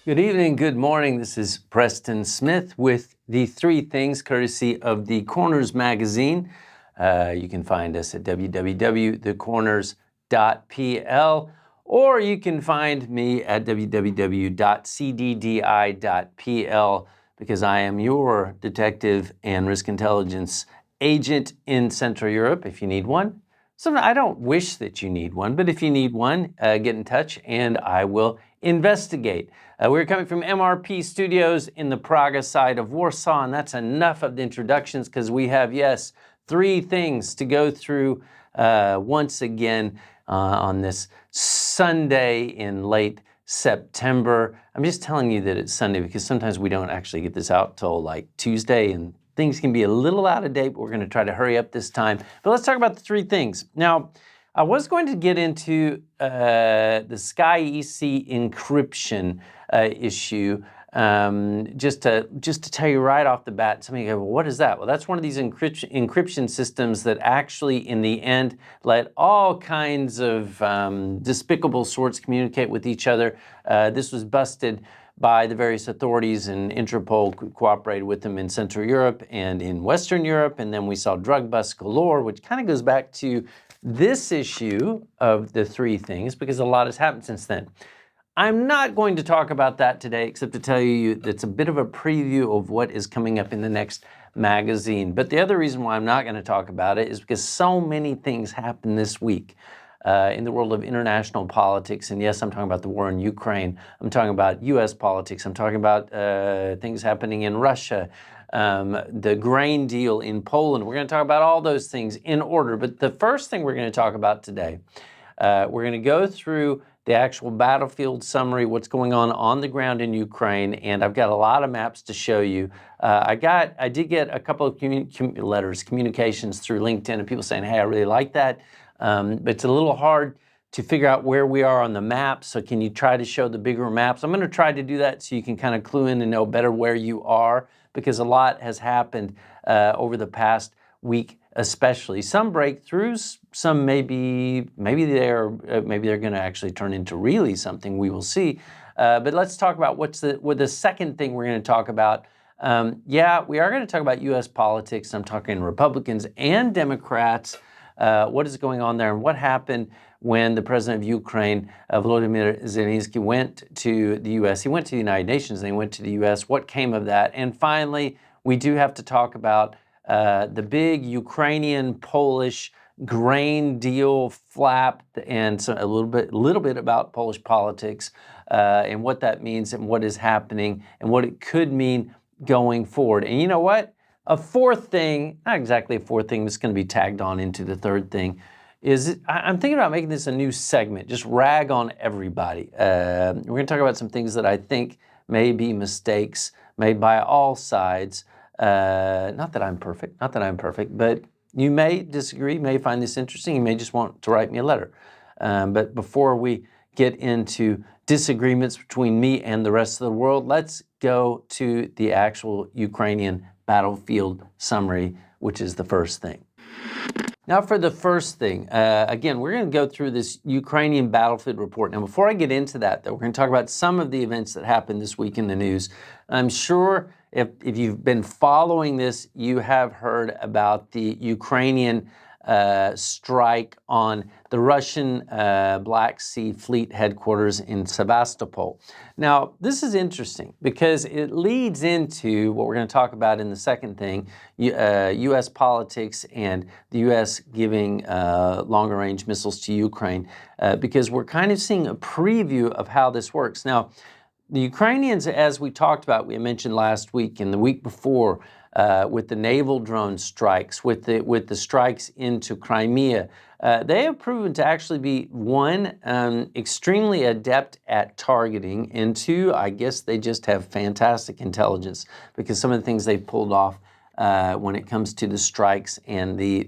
Good evening, good morning. This is Preston Smith with the Three Things, courtesy of The Corners magazine. You can find us at www.thecorners.pl, or you can find me at www.cddi.pl, because I am your detective and risk intelligence agent in Central Europe, if you need one. So I don't wish that you need one, but if you need one, get in touch and I will investigate. We're coming from MRP Studios in the Praga side of Warsaw, and that's enough of the introductions because we have, yes, three things to go through once again on this Sunday in late September. I'm just telling you that it's Sunday because sometimes we don't actually get this out till like Tuesday, and things can be a little out of date, but we're going to try to hurry up this time. But let's talk about the three things. Now, I was going to get into the SkyEC encryption issue, just to tell you right off the bat. Some of you go, well, what is that? Well, that's one of these encryption systems that actually, in the end, let all kinds of despicable sorts communicate with each other. This was busted by the various authorities, and Interpol cooperated with them in Central Europe and in Western Europe. And then we saw drug busts galore, which kind of goes back to this issue of the three things, because a lot has happened since then. I'm not going to talk about that today, except to tell you that's a bit of a preview of what is coming up in the next magazine. But the other reason why I'm not going to talk about it is because so many things happened this week in the world of international politics. And yes, I'm talking about the war in Ukraine. I'm talking about U.S. politics. I'm talking about things happening in Russia, the grain deal in Poland. We're going to talk about all those things in order. But the first thing we're going to talk about today, we're going to go through the actual battlefield summary, what's going on the ground in Ukraine, and I've got a lot of maps to show you. I did get a couple of communications through LinkedIn of people saying, hey, I really like that, but it's a little hard to figure out where we are on the map, so can you try to show the bigger maps? I'm going to try to do that so you can kind of clue in and know better where you are, because a lot has happened over the past week, especially. Some breakthroughs, some maybe they're going to actually turn into really something. We will see. But let's talk about what the second thing we're going to talk about. Yeah, we are going to talk about U.S. politics. I'm talking Republicans and Democrats. What is going on there, and what happened when the president of Ukraine, Volodomyr Zelenskyy, went to the U.S. He went to the United Nations, and he went to the U.S. What came of that? And finally, we do have to talk about the big Ukrainian-Polish grain deal flap, and so a little bit about Polish politics and what that means and what is happening and what it could mean going forward. And you know what? A fourth thing, not exactly a fourth thing, that's going to be tagged on into the third thing, is I'm thinking about making this a new segment, just rag on everybody. We're going to talk about some things that I think may be mistakes made by all sides. Not that I'm perfect, but you may disagree, may find this interesting, you may just want to write me a letter. But before we get into disagreements between me and the rest of the world, let's go to the actual Ukrainian battlefield summary, which is the first thing. Now for the first thing, again, we're going to go through this Ukrainian Battlefield Report. Now before I get into that, though, we're going to talk about some of the events that happened this week in the news. I'm sure if you've been following this, you have heard about the Ukrainian strike on the Russian Black Sea Fleet headquarters in Sevastopol. Now, this is interesting because it leads into what we're going to talk about in the second thing, U.S. politics and the U.S. giving longer-range missiles to Ukraine, because we're kind of seeing a preview of how this works. Now, the Ukrainians, as we talked about, we mentioned last week and the week before, with the naval drone strikes, with the strikes into Crimea, they have proven to actually be, one, extremely adept at targeting, and two, I guess they just have fantastic intelligence, because some of the things they've pulled off when it comes to the strikes and the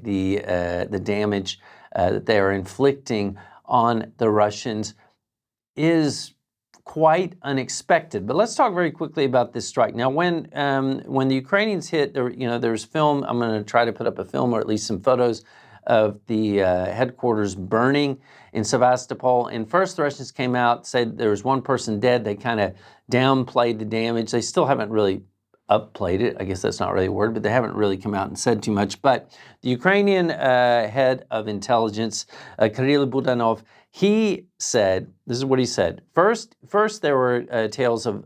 damage that they are inflicting on the Russians is quite unexpected. But let's talk very quickly about this strike. Now, when the Ukrainians hit, there's film. I'm going to try to put up a film, or at least some photos of the headquarters burning in Sevastopol. And first the Russians came out, said there was one person dead. They kind of downplayed the damage. They still haven't really upplayed it. I guess that's not really a word, but they haven't really come out and said too much. But the Ukrainian head of intelligence, Kirill Budanov, he said, this is what he said. First there were tales of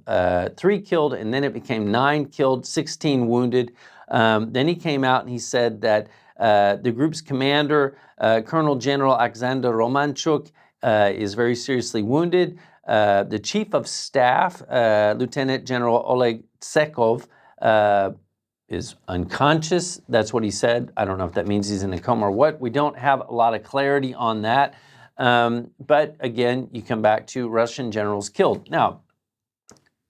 3 killed, and then it became 9 killed, 16 wounded. Then he came out and he said that the group's commander, Colonel General Alexander Romanchuk, is very seriously wounded. The chief of staff, Lieutenant General Oleg Tsekov, is unconscious. That's what he said. I don't know if that means he's in a coma or what. We don't have a lot of clarity on that. But again, you come back to Russian generals killed. Now,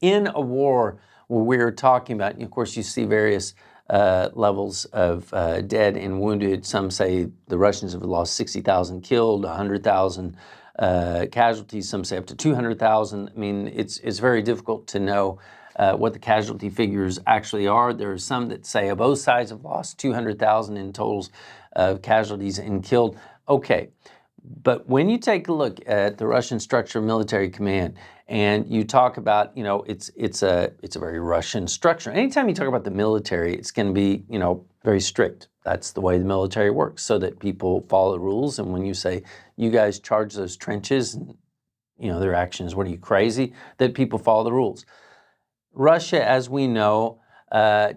in a war where we're talking about, of course, you see various levels of dead and wounded. Some say the Russians have lost 60,000 killed, 100,000 casualties. Some say up to 200,000. I mean, it's very difficult to know what the casualty figures actually are. There are some that say both sides have lost 200,000 in totals of casualties and killed. Okay. But when you take a look at the Russian structure of military command and you talk about, it's a very Russian structure. Anytime you talk about the military, it's going to be, very strict. That's the way the military works, so that people follow the rules. And when you say, you guys charge those trenches, and, their actions, what are you, crazy? That people follow the rules. Russia, as we know,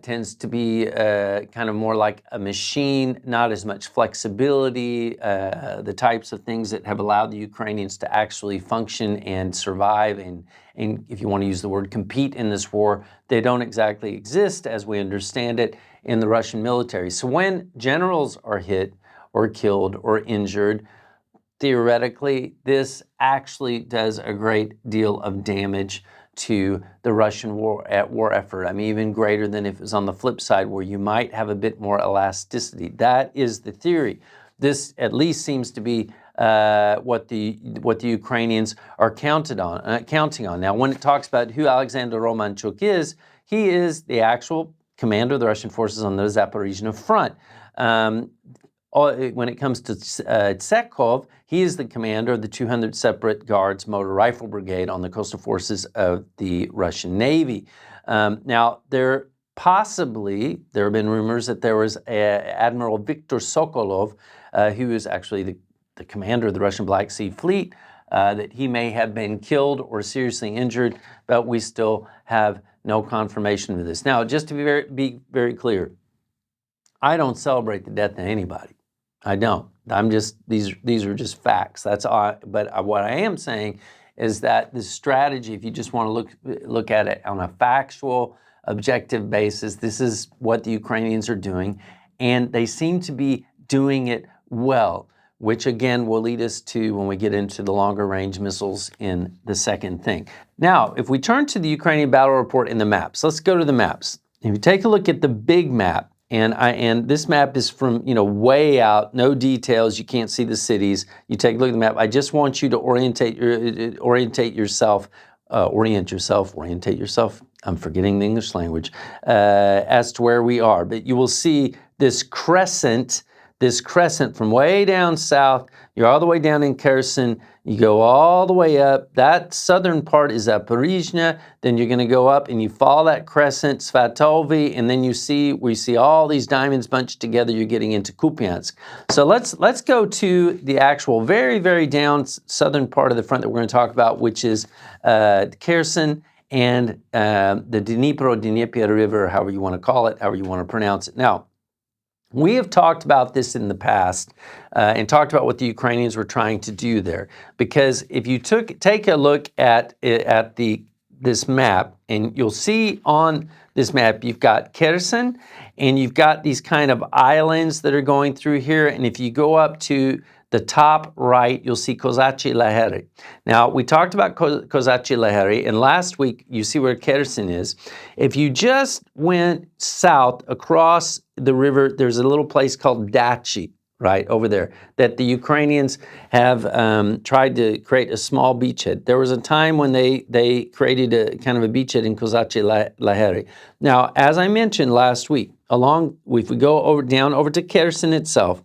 tends to be kind of more like a machine, not as much flexibility, the types of things that have allowed the Ukrainians to actually function and survive and if you want to use the word compete in this war, they don't exactly exist as we understand it in the Russian military. So when generals are hit or killed or injured, theoretically, this actually does a great deal of damage to the Russian war effort. I mean, even greater than if it was on the flip side, where you might have a bit more elasticity. That is the theory. This at least seems to be what the Ukrainians are counting on. Now, when it talks about who Alexander Romanchuk is, he is the actual commander of the Russian forces on the Zaporizhzhia front. When it comes to Tsekov, he is the commander of the 200 Separate Guards Motor Rifle Brigade on the coastal forces of the Russian Navy. Now, there have been rumors that there was Admiral Viktor Sokolov, who is actually the commander of the Russian Black Sea Fleet, that he may have been killed or seriously injured, but we still have no confirmation of this. Now, just to be very clear, I don't celebrate the death of anybody. I don't. These are just facts. That's all. But what I am saying is that the strategy, if you just want to look at it on a factual, objective basis, this is what the Ukrainians are doing, and they seem to be doing it well, which again will lead us to when we get into the longer range missiles in the second thing. Now, if we turn to the Ukrainian battle report in the maps, let's go to the maps. If you take a look at the big map, and this map is from, way out, no details, you can't see the cities. You take a look at the map. I just want you to orient yourself. I'm forgetting the English language, as to where we are. But you will see this crescent from way down south. You're all the way down in Kherson. You go all the way up. That southern part is Zaporizhzhia. Then you're going to go up and you follow that crescent, Svatovi, and then we see all these diamonds bunched together. You're getting into Kupiansk. So let's go to the actual very, very down southern part of the front that we're going to talk about, which is Kherson and the Dnieper River, however you want to call it, however you want to pronounce it. Now, we have talked about this in the past and talked about what the Ukrainians were trying to do there. Because if you take a look at this map, and you'll see on this map, you've got Kherson, and you've got these kind of islands that are going through here. And if you go up to the top right, you'll see Kozachi Laheri. Now, we talked about Kozachi Laheri, and last week, you see where Kherson is. If you just went south across the river, there's a little place called Dachi, right over there, that the Ukrainians have tried to create a small beachhead. There was a time when they created a kind of a beachhead in Kozachi Laheri. Now, as I mentioned last week, if we go down over to Kherson itself,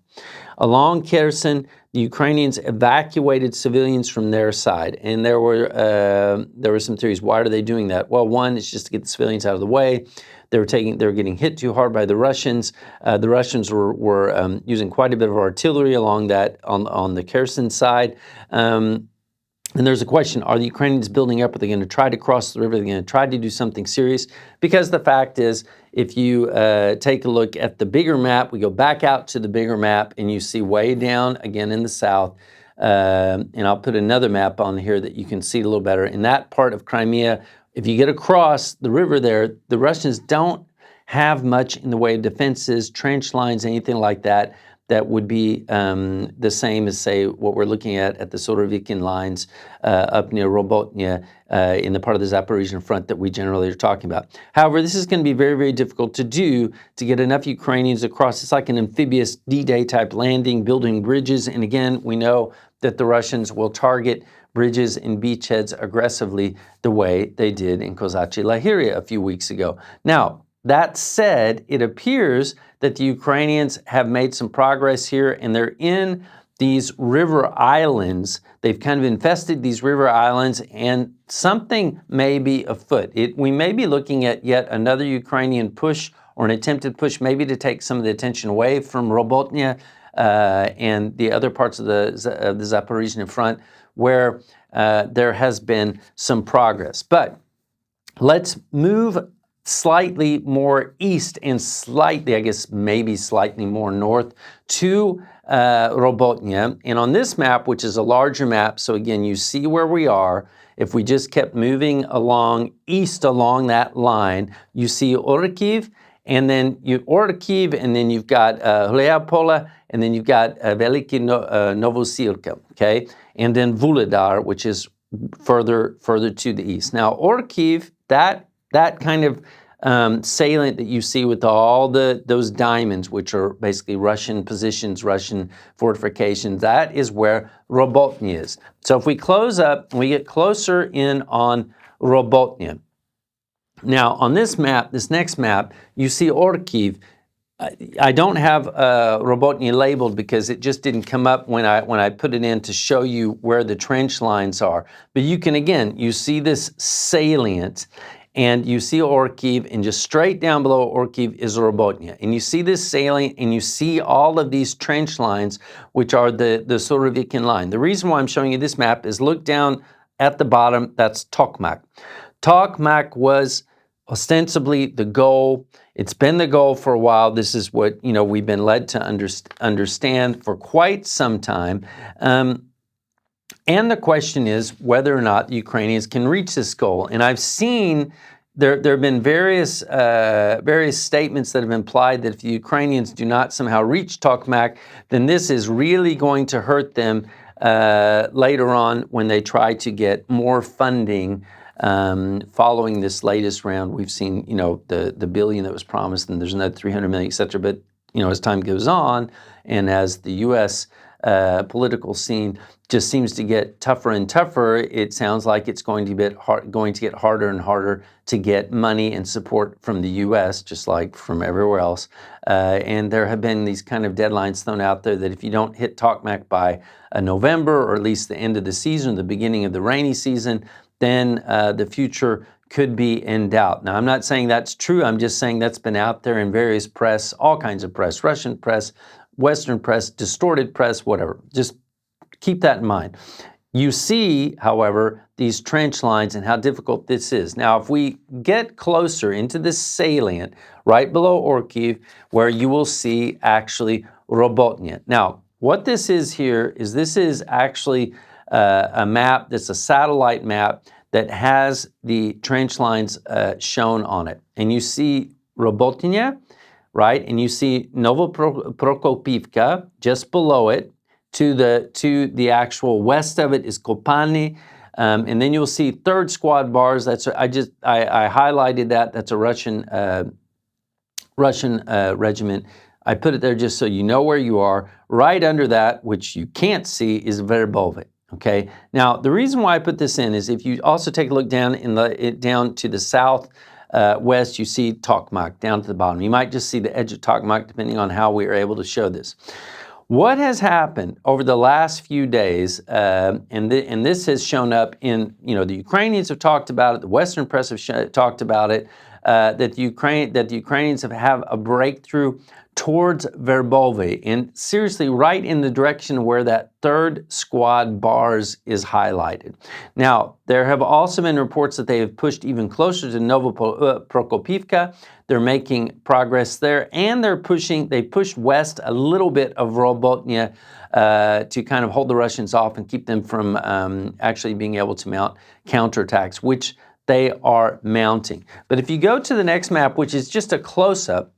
Along Kherson, the Ukrainians evacuated civilians from their side, and there were some theories. Why are they doing that? Well, one is just to get the civilians out of the way. They were getting hit too hard by the Russians. The Russians were using quite a bit of artillery along that on the Kherson side. And there's a question, are the Ukrainians building up? Are they going to try to cross the river? Are they going to try to do something serious? Because the fact is, if you take a look at the bigger map, we go back out to the bigger map, and you see way down, again in the south, and I'll put another map on here that you can see a little better. In that part of Crimea, if you get across the river there, the Russians don't have much in the way of defenses, trench lines, anything like that, that would be the same as, say, what we're looking at the Surovikin lines up near Robotyne in the part of the Zaporizhian front that we generally are talking about. However, this is going to be very, very difficult to do, to get enough Ukrainians across. It's like an amphibious D-Day type landing, building bridges. And again, we know that the Russians will target bridges and beachheads aggressively the way they did in Kozachi Lahiria a few weeks ago. Now, that said, it appears that the Ukrainians have made some progress here, and they're in these river islands. They've kind of infested these river islands, and something may be afoot. We may be looking at yet another Ukrainian push, or an attempted push, maybe to take some of the attention away from Robotyne and the other parts of the Zaporizhian front, where there has been some progress. But let's move slightly more east and slightly, I guess maybe slightly more north to Robotyne. And on this map, which is a larger map, so again, you see where we are. If we just kept moving along east along that line, you see Orkiv, and then Orkiv, and then you've got Hleapole, and then you've got Veliki Novosilka, okay? And then Vuhledar, which is further to the east. Now, Orkiv, that kind of salient that you see with all those diamonds, which are basically Russian positions, Russian fortifications, that is where Robotyne is. So if we close up, we get closer in on Robotyne. Now on this map, this next map, you see Orkiv. I don't have Robotyne labeled because it just didn't come up when I put it in to show you where the trench lines are. But you can, again, you see this salient, and you see Orkiv, and just straight down below Orkiv is Robotyne. And you see this salient, and you see all of these trench lines, which are the Surovikin line. The reason why I'm showing you this map is look down at the bottom, that's Tokmak. Tokmak was ostensibly the goal. It's been the goal for a while. This is what, we've been led to understand for quite some time. And the question is whether or not the Ukrainians can reach this goal. And I've seen there have been various statements that have implied that if the Ukrainians do not somehow reach Tokmak, then this is really going to hurt them later on when they try to get more funding following this latest round. We've seen, the billion that was promised, and there's another 300 million, et cetera. But, as time goes on, and as the U.S. Political scene just seems to get tougher and tougher, it sounds like it's going to get harder and harder to get money and support from the U.S., just like from everywhere else. And there have been these kind of deadlines thrown out there that if you don't hit Tokmak by November, or at least the end of the season, the beginning of the rainy season, then the future could be in doubt. Now, I'm not saying that's true. I'm just saying that's been out there in various press, all kinds of press, Russian press, Western press, distorted press, whatever. Just keep that in mind. You see, however, these trench lines and how difficult this is. Now, if we get closer into this salient right below Orkiv, where you will see actually Robotyne. Now, what this is here is this is actually a map that's a satellite map that has the trench lines shown on it. And you see Robotyne, right? And you see Novoprokopivka just below it. To the actual west of it is Kopani, and then you'll see 3rd Squad Bars. I highlighted that. That's a Russian regiment. I put it there just so you know where you are. Right under that, which you can't see, is Verbovy. Okay. Now the reason why I put this in is if you also take a look down down to the south. West, you see Tokmak down to the bottom. You might just see the edge of Tokmak depending on how we are able to show this. What has happened over the last few days, and this has shown up in, the Ukrainians have talked about it, the Western press have talked about it, that the Ukrainians have a breakthrough towards Verbove, and seriously, right in the direction where that third squad bars is highlighted. Now, there have also been reports that they have pushed even closer to Novoprokopivka. They're making progress there, and they pushed west a little bit of Volodomyr to kind of hold the Russians off and keep them from actually being able to mount counterattacks, which they are mounting. But if you go to the next map, which is just a close-up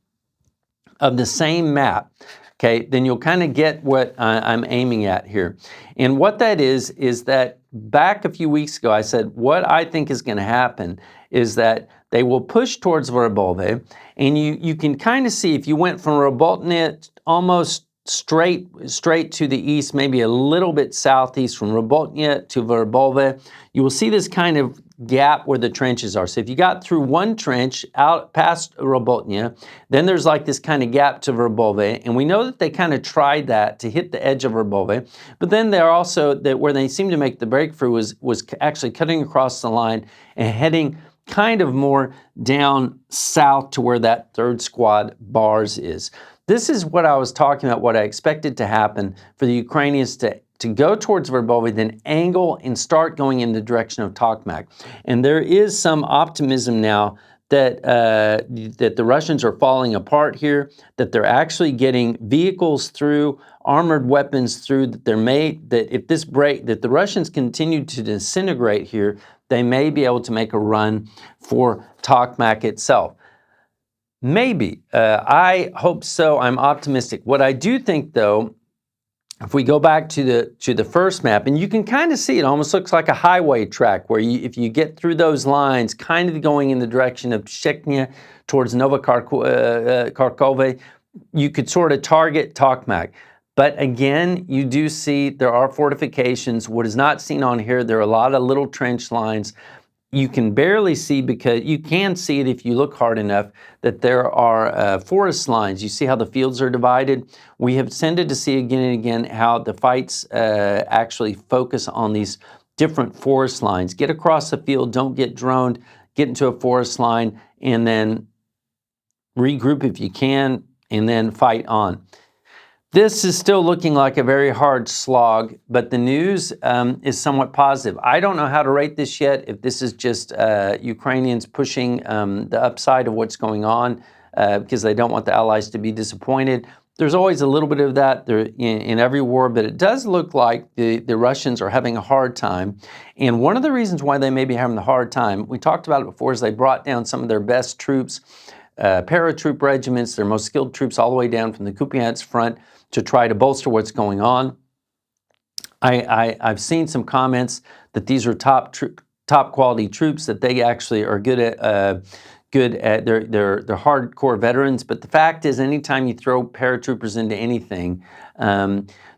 of the same map, okay, then you'll kind of get what I'm aiming at here. And what that is that back a few weeks ago, I said what I think is going to happen is that they will push towards Verbove, and you can kind of see if you went from Robotny almost straight to the east, maybe a little bit southeast from Robotny to Verbove, you will see this kind of gap where the trenches are. So if you got through one trench out past Robotny, then there's like this kind of gap to Verbove, and we know that they kind of tried that to hit the edge of Verbove, but then they're also that where they seem to make the breakthrough was actually cutting across the line and heading kind of more down south to where that third squad bars is. This is what I was talking about, what I expected to happen for the Ukrainians to go towards Verbove, then angle and start going in the direction of Tokmak. And there is some optimism now that that the Russians are falling apart here, that they're actually getting vehicles through, armored weapons through, that that the Russians continue to disintegrate here, they may be able to make a run for Tokmak itself. Maybe. I hope so. I'm optimistic. What I do think, though, if we go back to the first map, and you can kind of see it almost looks like a highway track where if you get through those lines, kind of going in the direction of Shechnya towards Kharkove, you could sort of target Tokmak. But again, you do see there are fortifications. What is not seen on here, there are a lot of little trench lines. You can barely see, because you can see it if you look hard enough, that there are forest lines. You see how the fields are divided? We have tended to see again and again how the fights actually focus on these different forest lines. Get across the field, don't get droned, get into a forest line, and then regroup if you can, and then fight on. This is still looking like a very hard slog, but the news is somewhat positive. I don't know how to rate this yet, if this is just Ukrainians pushing the upside of what's going on because they don't want the Allies to be disappointed. There's always a little bit of that in every war, but it does look like the Russians are having a hard time. And one of the reasons why they may be having a hard time, we talked about it before, is they brought down some of their best troops, paratroop regiments, their most skilled troops all the way down from the Kupiansk front, to try to bolster what's going on. I've seen some comments that these are top quality troops, that they actually are good at they're hardcore veterans. But the fact is, anytime you throw paratroopers into anything,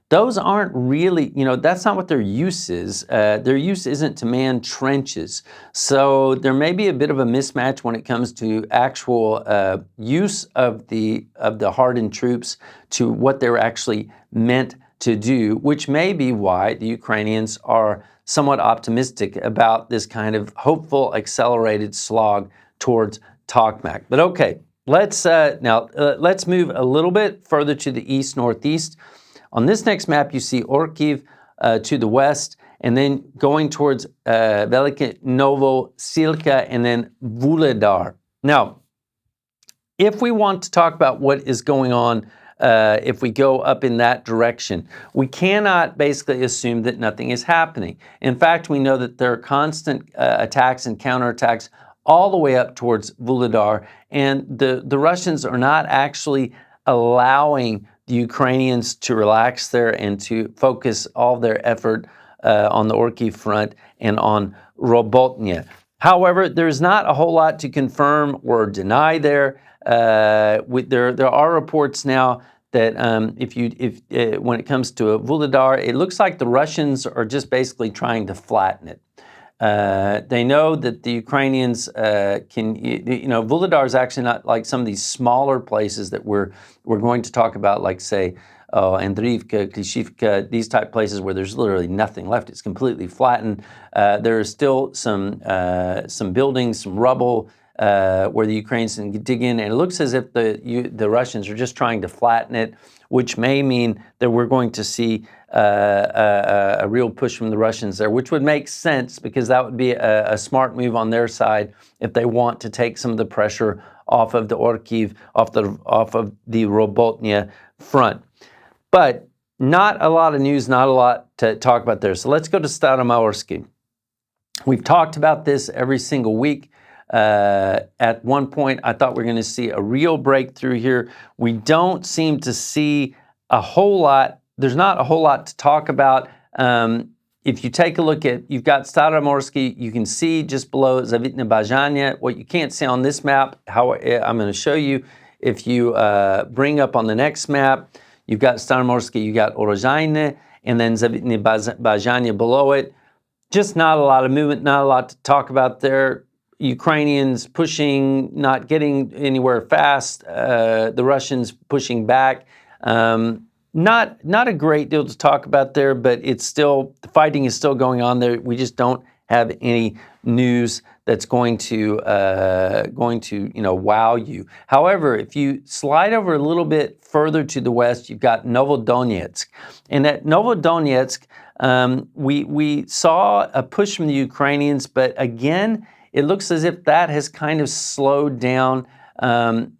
those aren't really, that's not what their use is. Their use isn't to man trenches. So there may be a bit of a mismatch when it comes to actual use of the hardened troops to what they're actually meant to do, which may be why the Ukrainians are somewhat optimistic about this kind of hopeful accelerated slog towards Tokmak. But okay, let's move a little bit further to the east-northeast. On this next map, you see Orkiv to the west, and then going towards Velike Novosilka, and then Vuhledar. Now, if we want to talk about what is going on, if we go up in that direction, we cannot basically assume that nothing is happening. In fact, we know that there are constant attacks and counterattacks all the way up towards Vuhledar, and the Russians are not actually allowing the Ukrainians to relax there and to focus all their effort on the Orkiv front and on Robotny. However, there's not a whole lot to confirm or deny there. There are reports now that when it comes to Vuhledar, it looks like the Russians are just basically trying to flatten it. They know that the Ukrainians Vuhledar is actually not like some of these smaller places that we're going to talk about, like say Andriivka, Klishivka, these type places where there's literally nothing left. It's completely flattened. There are still some buildings, some rubble, where the Ukrainians can dig in, and it looks as if the Russians are just trying to flatten it, which may mean that we're going to see a real push from the Russians there, which would make sense because that would be a smart move on their side if they want to take some of the pressure off of the Orkiv, off of the Robotyne front. But not a lot of news, not a lot to talk about there. So let's go to Staromaorsky. We've talked about this every single week. At one point, I thought we were going to see a real breakthrough here. We don't seem to see a whole lot. There's not a whole lot to talk about. If you take a look at, you've got Staromorsky, you can see just below Zavitne Bajanya. What you can't see on this map, how I'm going to show you, if you bring up on the next map, you've got Staromorsky, you got Orozhaine, and then Zavitne Bajanya below it. Just not a lot of movement, not a lot to talk about there. Ukrainians pushing, not getting anywhere fast. The Russians pushing back. Not a great deal to talk about there, but it's still, the fighting is still going on there. We just don't have any news that's going to wow you. However, if you slide over a little bit further to the west, you've got Novodonetsk, and at Novodonetsk, we saw a push from the Ukrainians, but again, it looks as if that has kind of slowed down.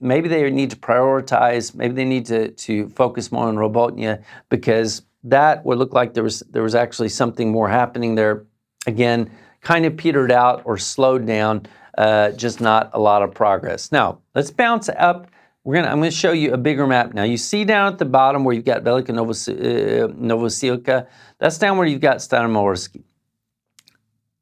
Maybe they need to prioritize. Maybe they need to focus more on Robotyne, because that would look like there was actually something more happening there. Again, kind of petered out or slowed down. Just not a lot of progress. Now let's bounce up. I'm going to show you a bigger map. Now you see down at the bottom where you've got Velika Novosilka. That's down where you've got Staromorsky.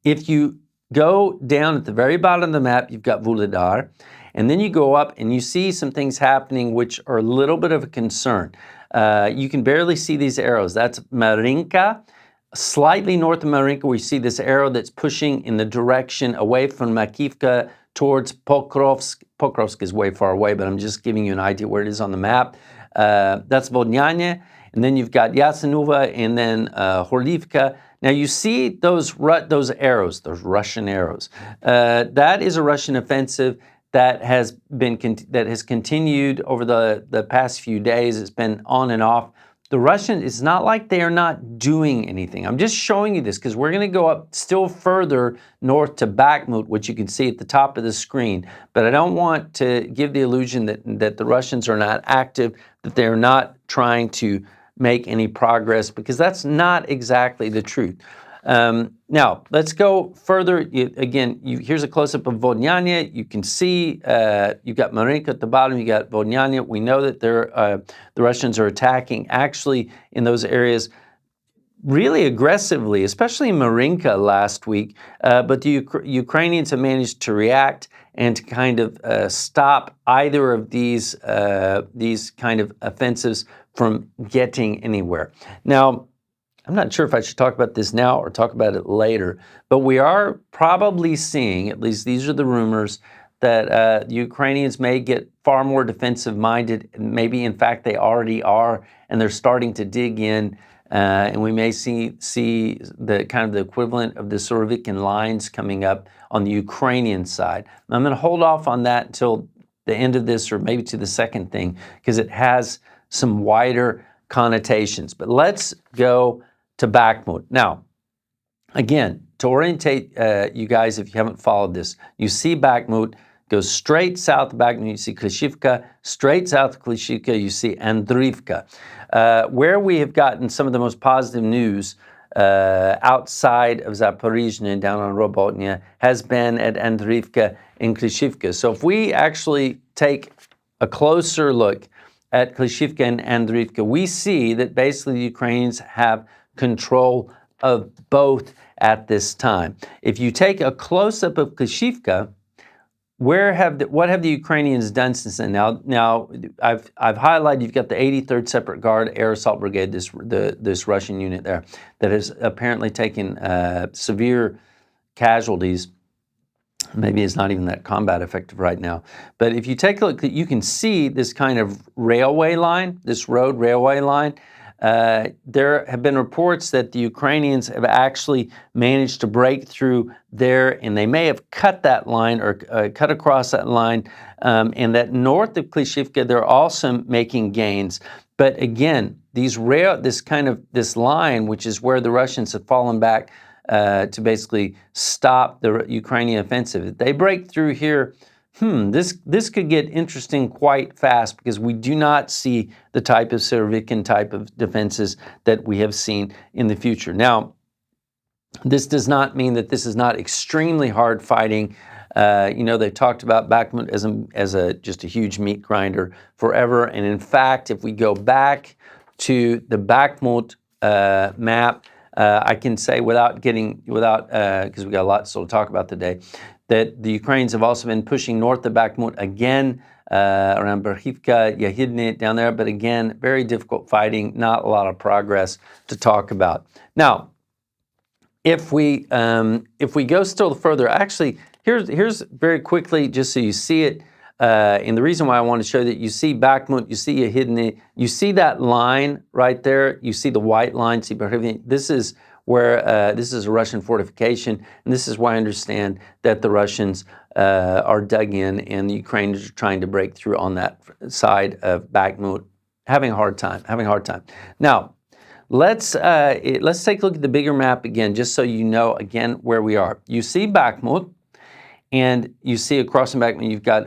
If you go down at the very bottom of the map, you've got Vuhledar, and then you go up and you see some things happening which are a little bit of a concern. You can barely see these arrows. That's Marinka. Slightly north of Marinka, we see this arrow that's pushing in the direction away from Makivka towards Pokrovsk. Pokrovsk is way far away, but I'm just giving you an idea where it is on the map. That's Vodnyane, and then you've got Yasenuva, and then Horlivka. Now you see those arrows, those Russian arrows. That is a Russian offensive that has continued over the past few days. It's been on and off. The Russians, it's not like they are not doing anything. I'm just showing you this because we're going to go up still further north to Bakhmut, which you can see at the top of the screen. But I don't want to give the illusion that the Russians are not active, that they're not trying to make any progress, because that's not exactly the truth. Now, let's go further. Here's a close-up of Vodnyane. You can see you've got Marinka at the bottom, you got Vodnyane. We know that the Russians are attacking actually in those areas really aggressively, especially in Marinka last week. But the Ukrainians have managed to react and to kind of stop either of these kind of offensives from getting anywhere. Now, I'm not sure if I should talk about this now or talk about it later, but we are probably seeing, at least these are the rumors, that the Ukrainians may get far more defensive-minded. Maybe, in fact, they already are, and they're starting to dig in, and we may see the kind of the equivalent of the Surovikin lines coming up on the Ukrainian side. I'm going to hold off on that until the end of this, or maybe to the second thing, because it has some wider connotations. But let's go to Bakhmut. Now, again, to orientate you guys, if you haven't followed this, you see Bakhmut, goes straight south of Bakhmut, you see Klishivka, straight south of Klishivka, you see Andriivka. Where we have gotten some of the most positive news outside of Zaporizhzhia and down on Robotyne has been at Andriivka and Klishivka. So if we actually take a closer look at Klishivka and Andriivka, we see that basically the Ukrainians have control of both at this time. If you take a close-up of Klishivka, what have the Ukrainians done since then? Now I've highlighted, you've got the 83rd Separate Guard Air Assault Brigade, this Russian unit there, that has apparently taken severe casualties. Maybe it's not even that combat effective right now. But if you take a look, you can see this kind of railway line, this road railway line. There have been reports that the Ukrainians have actually managed to break through there, and they may have cut that line or cut across that line, and that north of Klishivka, they're also making gains. But again, this line, which is where the Russians have fallen back to basically stop the Ukrainian offensive. If they break through here, this could get interesting quite fast, because we do not see the type of Surovikin type of defenses that we have seen in the future. Now, this does not mean that this is not extremely hard fighting. They talked about Bakhmut as just a huge meat grinder forever. And in fact, if we go back to the Bakhmut map, I can say because we got a lot still to talk about today, that the Ukrainians have also been pushing north of Bakhmut again, around Berhivka, Yahidne, down there. But again, very difficult fighting, not a lot of progress to talk about. Now, if we go still further, actually, here's very quickly, just so you see it, and the reason why I want to show that, you see Bakhmut, you see Yahidne, you see that line right there, you see the white line, see Berhivne. This is where this is a Russian fortification, and this is why I understand that the Russians are dug in, and the Ukrainians are trying to break through on that side of Bakhmut, having a hard time. Now, let's take a look at the bigger map again, just so you know again where we are. You see Bakhmut, and you see across from Bakhmut, you've got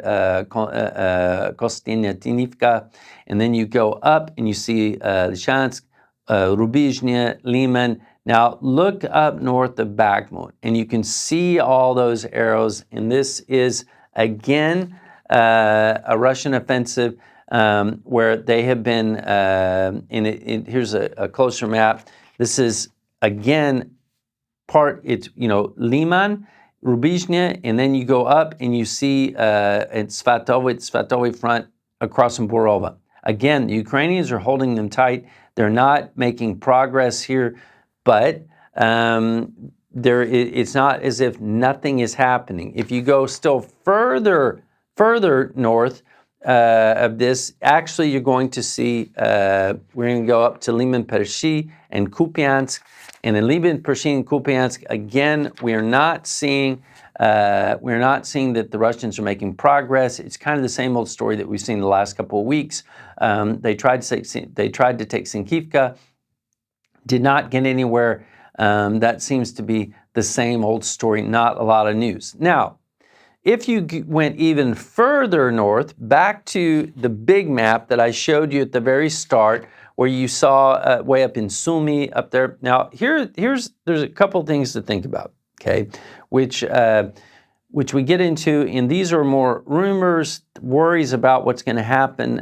Kostyantynivka, and then you go up and you see Lyshansk, Rubizhny, Liman. Now look up north of Bakhmut, and you can see all those arrows, and this is again a Russian offensive where they have been, here's a closer map. This is again it's Liman, Rubizhny, and then you go up and you see it's Svatovo front across from Borova. Again, the Ukrainians are holding them tight. They're not making progress here, but it's not as if nothing is happening. If you go still further north of this, actually you're going to see, we're going to go up to Liman Pershi and Kupiansk. And in Liman, Pershi, and Kupiansk, again, we're not seeing that the Russians are making progress. It's kind of the same old story that we've seen the last couple of weeks. They tried to take Sinkivka, did not get anywhere. That seems to be the same old story, not a lot of news. Now, if you went even further north, back to the big map that I showed you at the very start, where you saw way up in Sumy up there. Now, there's a couple things to think about, okay, which we get into, and these are more rumors, worries about what's going to happen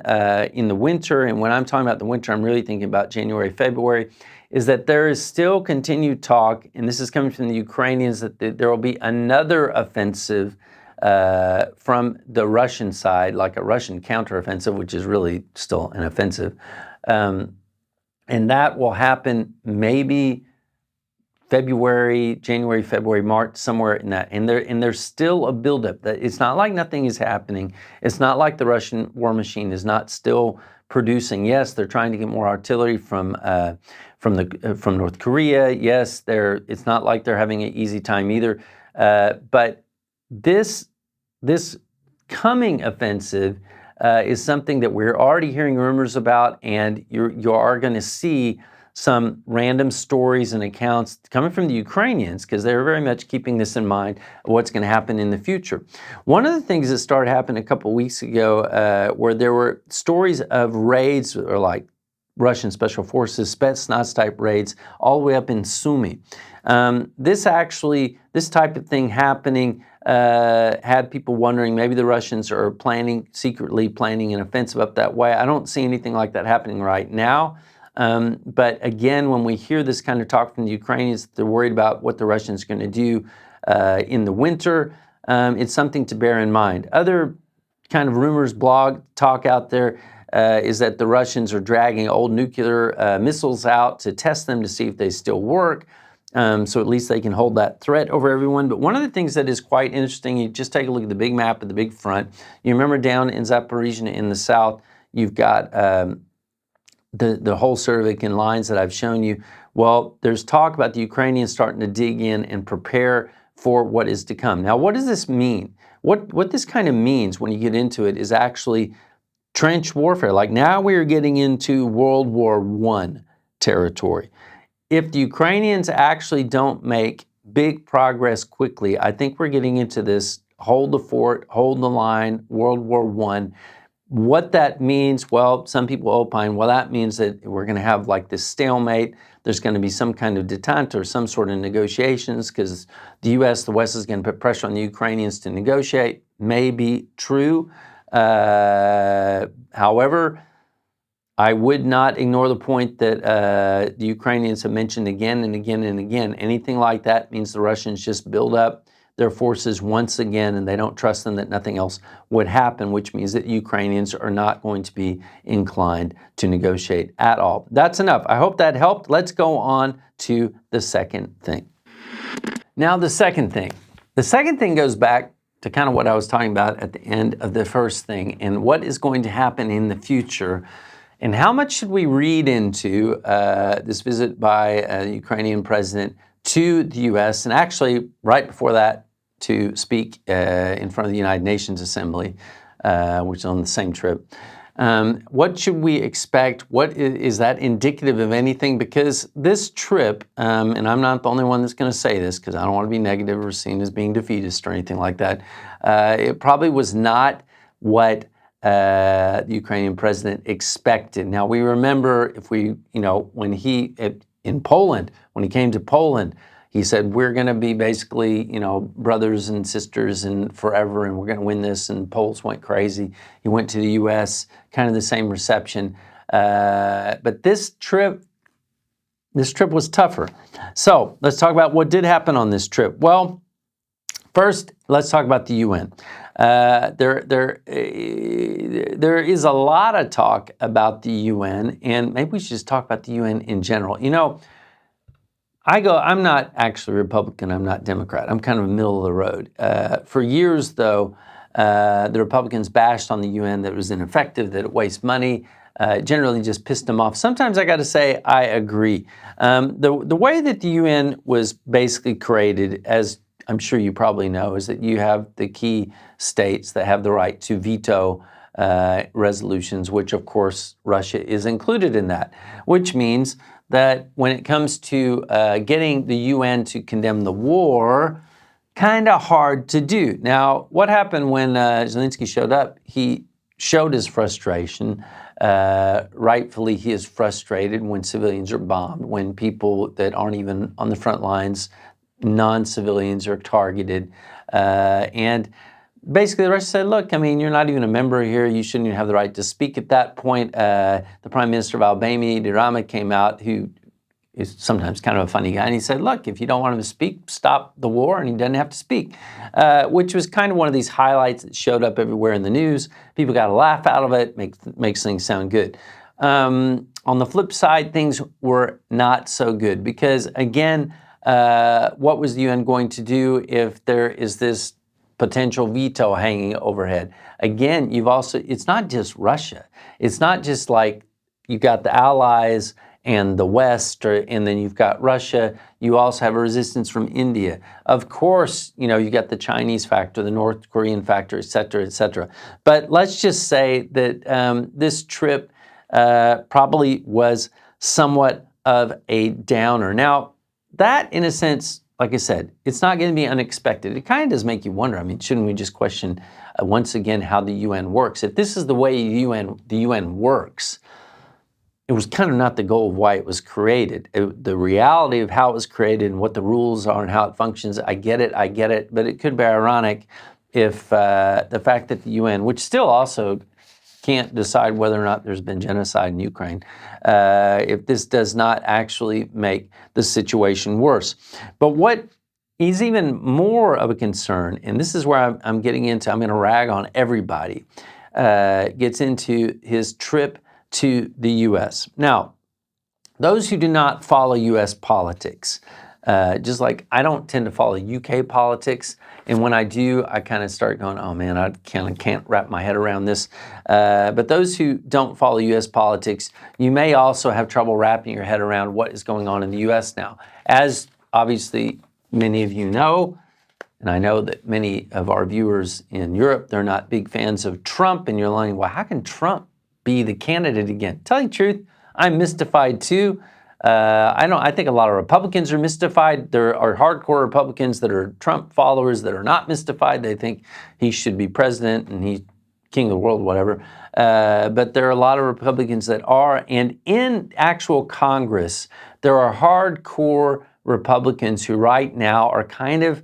in the winter. And when I'm talking about the winter, I'm really thinking about January, February, is that there is still continued talk, and this is coming from the Ukrainians, that there will be another offensive from the Russian side, like a Russian counteroffensive, which is really still an offensive. And that will happen maybe January, February, March, somewhere in that. And there's still a buildup. It's not like nothing is happening. It's not like the Russian war machine is not still producing. Yes, they're trying to get more artillery from North Korea. Yes, it's not like they're having an easy time either. But this coming offensive is something that we're already hearing rumors about, and you are going to see some random stories and accounts coming from the Ukrainians, because they're very much keeping this in mind of what's going to happen in the future. One of the things that started happening a couple of weeks ago, where there were stories of raids, or like Russian Special Forces, Spetsnaz type raids, all the way up in Sumy. This type of thing happening had people wondering, maybe the Russians are secretly planning an offensive up that way. I don't see anything like that happening right now. But again, when we hear this kind of talk from the Ukrainians, they're worried about what the Russians are going to do in the winter. It's something to bear in mind. Other kind of rumors, blog talk out there is that the Russians are dragging old nuclear missiles out to test them to see if they still work. So at least they can hold that threat over everyone. But one of the things that is quite interesting, you just take a look at the big map at the big front. You remember down in Zaporizhzhia in the south, you've got the whole Surovikin lines that I've shown you. Well, there's talk about the Ukrainians starting to dig in and prepare for what is to come. Now, what does this mean? What this kind of means when you get into it is actually trench warfare. Like now we are getting into World War I territory. If the Ukrainians actually don't make big progress quickly, I think we're getting into this hold the fort, hold the line, World War I. What that means, well, some people opine, well, that means that we're going to have like this stalemate. There's going to be some kind of detente or some sort of negotiations because the U.S., the West is going to put pressure on the Ukrainians to negotiate. May be true. However, I would not ignore the point that the Ukrainians have mentioned again and again and again. Anything like that means the Russians just build up their forces once again, and they don't trust them that nothing else would happen, which means that Ukrainians are not going to be inclined to negotiate at all. That's enough. I hope that helped. Let's go on to the second thing. Now, the second thing. The second thing goes back to kind of what I was talking about at the end of the first thing and what is going to happen in the future. And how much should we read into this visit by the Ukrainian president to the U.S. and actually right before that to speak in front of the United Nations Assembly, which is on the same trip. What should we expect? What is that indicative of anything? Because this trip, and I'm not the only one that's going to say this because I don't want to be negative or seen as being defeatist or anything like that. It probably was not what the Ukrainian president expected. Now, we remember if we, when he, in Poland, when he came to Poland, he said, we're going to be basically, brothers and sisters and forever, and we're going to win this. And Poles went crazy. He went to the U.S., kind of the same reception. But this trip was tougher. So let's talk about what did happen on this trip. Well, first, let's talk about the UN. There is a lot of talk about the UN, and maybe we should just talk about the UN in general. I'm not actually Republican, I'm not Democrat. I'm kind of middle of the road. For years, though, the Republicans bashed on the UN that it was ineffective, that it wastes money, generally just pissed them off. Sometimes I got to say I agree. The way that the UN was basically created, as I'm sure you probably know, is that you have the key states that have the right to veto resolutions, which of course Russia is included in that, which means that when it comes to getting the UN to condemn the war, kind of hard to do. Now, what happened when Zelenskyy showed up? He showed his frustration. Rightfully, he is frustrated when civilians are bombed, when people that aren't even on the front lines, non-civilians, are targeted. And basically, the Russians said, look, you're not even a member here. You shouldn't even have the right to speak. At that point, the Prime Minister of Albania, Dirama, came out, who is sometimes kind of a funny guy, and he said, look, if you don't want him to speak, stop the war, and he doesn't have to speak, which was kind of one of these highlights that showed up everywhere in the news. People got a laugh out of it, makes things sound good. On the flip side, things were not so good because, again, what was the UN going to do if there is this potential veto hanging overhead? Again, it's not just Russia. It's not just like you've got the allies and the West, and then you've got Russia. You also have a resistance from India. Of course, you got the Chinese factor, the North Korean factor, et cetera, et cetera. But let's just say that this trip probably was somewhat of a downer. Now, that, in a sense, like I said, it's not going to be unexpected. It kind of does make you wonder. Shouldn't we just question once again how the UN works? If this is the way the UN works, it was kind of not the goal of why it was created. The reality of how it was created and what the rules are and how it functions, I get it. But it could be ironic if the fact that the UN, which still also can't decide whether or not there's been genocide in Ukraine, if this does not actually make the situation worse. But what is even more of a concern, and this is where I'm getting into, I'm going to rag on everybody, gets into his trip to the U.S. Now, those who do not follow U.S. politics, Just like I don't tend to follow UK politics, and when I do, I kind of start going, oh man, I can't wrap my head around this. But those who don't follow US politics, you may also have trouble wrapping your head around what is going on in the US now. As obviously many of you know, and I know that many of our viewers in Europe, they're not big fans of Trump, and you're wondering, well, how can Trump be the candidate again? Tell you the truth, I'm mystified too. I think a lot of Republicans are mystified. There are hardcore Republicans that are Trump followers that are not mystified. They think he should be president and he's king of the world, whatever. But there are a lot of Republicans that are, and in actual Congress, there are hardcore Republicans who right now are kind of,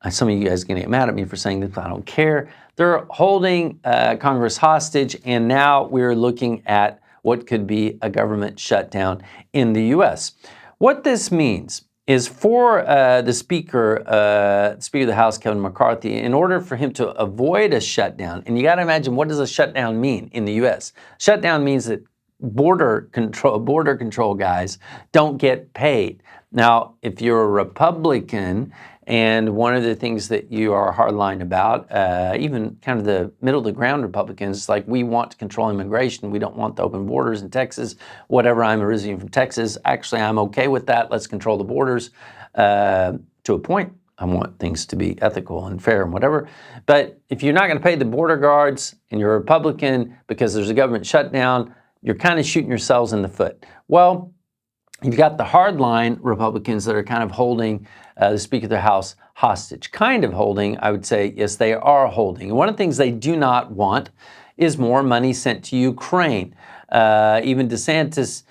some of you guys are going to get mad at me for saying this, I don't care. They're holding Congress hostage, and now we're looking at what could be a government shutdown in the U.S. What this means is for the Speaker of the House, Kevin McCarthy, in order for him to avoid a shutdown, and you got to imagine, what does a shutdown mean in the U.S.? Shutdown means that border control guys don't get paid. Now, if you're a Republican, and one of the things that you are hardline about, even kind of the middle of the ground Republicans, is like, we want to control immigration. We don't want the open borders in Texas, whatever. I'm originally from Texas. Actually, I'm okay with that. Let's control the borders to a point. I want things to be ethical and fair and whatever. But if you're not going to pay the border guards and you're a Republican because there's a government shutdown, you're kind of shooting yourselves in the foot. Well, you've got the hardline Republicans that are kind of holding the Speaker of the House hostage. Kind of holding, I would say, yes, they are holding. And one of the things they do not want is more money sent to Ukraine. Even DeSantis,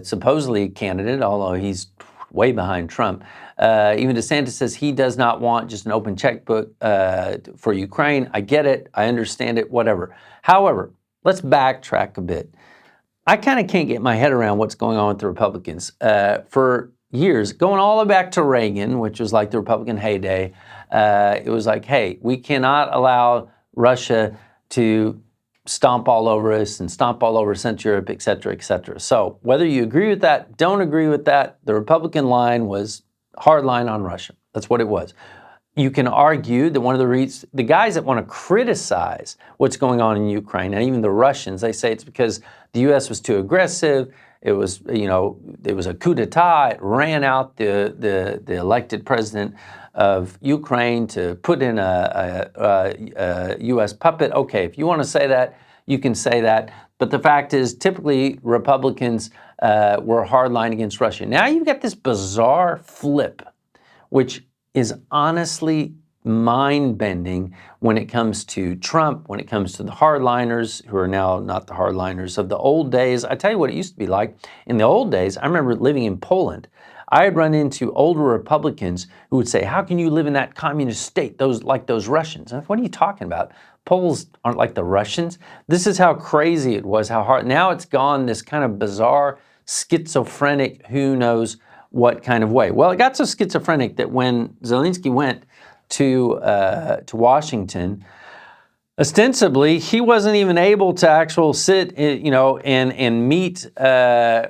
supposedly a candidate, although he's way behind Trump, even DeSantis says he does not want just an open checkbook for Ukraine. I get it. I understand it, whatever. However, let's backtrack a bit. I kind of can't get my head around what's going on with the Republicans. For years, going all the way back to Reagan, which was like the Republican heyday, it was like, hey, we cannot allow Russia to stomp all over us and stomp all over Central Europe, et cetera, et cetera. So whether you agree with that, don't agree with that, the Republican line was hard line on Russia. That's what it was. You can argue that one of the reasons, the guys that want to criticize what's going on in Ukraine, and even the Russians, they say it's because the U.S. was too aggressive. It was, it was a coup d'etat. It ran out the elected president of Ukraine to put in a U.S. puppet. Okay, if you want to say that, you can say that. But the fact is, typically, Republicans were hardline against Russia. Now you've got this bizarre flip, which is honestly mind-bending when it comes to Trump, when it comes to the hardliners, who are now not the hardliners of the old days. I tell you what it used to be like. In the old days, I remember living in Poland. I had run into older Republicans who would say, how can you live in that communist state, like those Russians? And what are you talking about? Poles aren't like the Russians. This is how crazy it was, how hard. Now it's gone this kind of bizarre, schizophrenic, who knows what kind of way. Well, it got so schizophrenic that when Zelenskyy went to Washington, ostensibly he wasn't even able to actually sit, and meet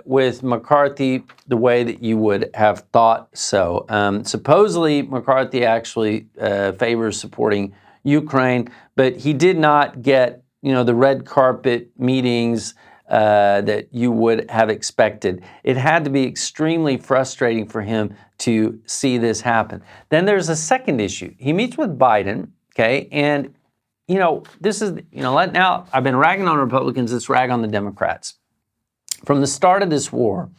with McCarthy the way that you would have thought so. Supposedly McCarthy actually favors supporting Ukraine, but he did not get, the red carpet meetings that you would have expected. It had to be extremely frustrating for him to see this happen. Then there's a second issue. He meets with Biden, okay, and this is, now I've been ragging on Republicans, let's rag on the Democrats. From the start of this war,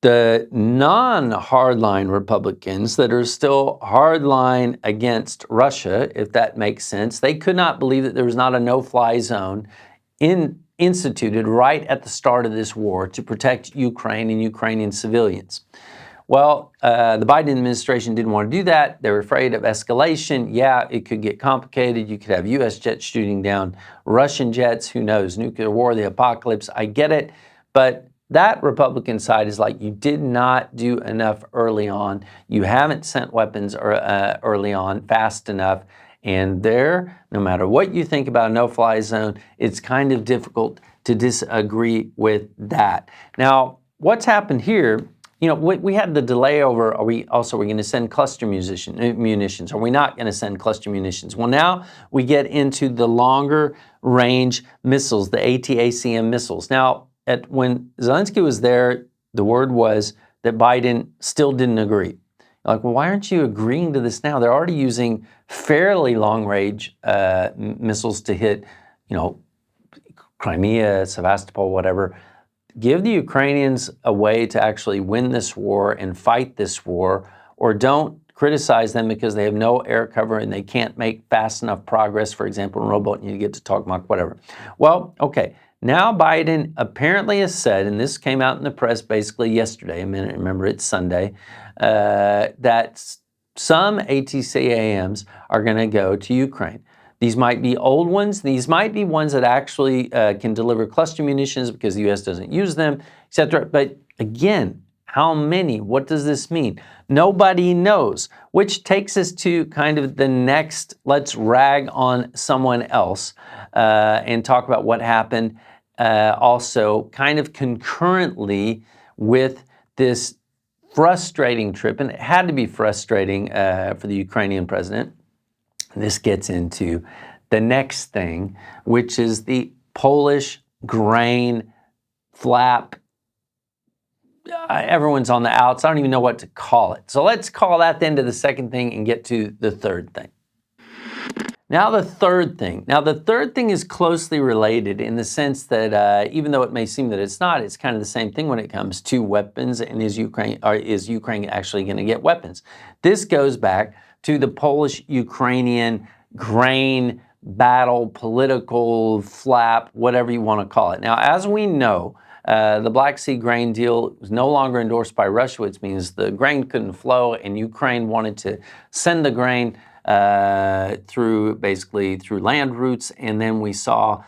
the non-hardline Republicans that are still hardline against Russia, if that makes sense, they could not believe that there was not a no-fly zone instituted right at the start of this war to protect Ukraine and Ukrainian civilians. Well, the Biden administration didn't want to do that. They were afraid of escalation. Yeah, it could get complicated. You could have U.S. jets shooting down Russian jets. Who knows? Nuclear war, the apocalypse. I get it. But that Republican side is like, you did not do enough early on. You haven't sent weapons early on fast enough. And there, no matter what you think about a no-fly zone, it's kind of difficult to disagree with that. Now, what's happened here you know, we had the delay over, are we going to send cluster munitions? Are we not going to send cluster munitions? Well, now we get into the longer range missiles, the ATACM missiles. Now, when Zelenskyy was there, the word was that Biden still didn't agree. Like, well, why aren't you agreeing to this now? They're already using fairly long-range missiles to hit, you know, Crimea, Sevastopol, whatever. Give the Ukrainians a way to actually win this war and fight this war, or don't criticize them because they have no air cover and they can't make fast enough progress, for example, in rowboat, and you get to Tokmak, whatever. Well, okay, now Biden apparently has said, and this came out in the press basically yesterday, remember it's Sunday, that some ATCAMs are going to go to Ukraine. These might be old ones. These might be ones that actually can deliver cluster munitions because the U.S. doesn't use them, etc. But again, how many? What does this mean? Nobody knows, which takes us to kind of the next, let's rag on someone else and talk about what happened also kind of concurrently with this frustrating trip, and it had to be frustrating for the Ukrainian president. This gets into the next thing, which is the Polish grain flap. Everyone's on the outs. I don't even know what to call it. So let's call that the end of the second thing and get to the third thing. Now the third thing. Now the third thing is closely related in the sense that even though it may seem that it's not, it's kind of the same thing when it comes to weapons. And is Ukraine actually going to get weapons? This goes back to the Polish-Ukrainian grain battle, political flap, whatever you want to call it. Now, as we know, the Black Sea grain deal was no longer endorsed by Russia, which means the grain couldn't flow, and Ukraine wanted to send the grain through land routes. And then we saw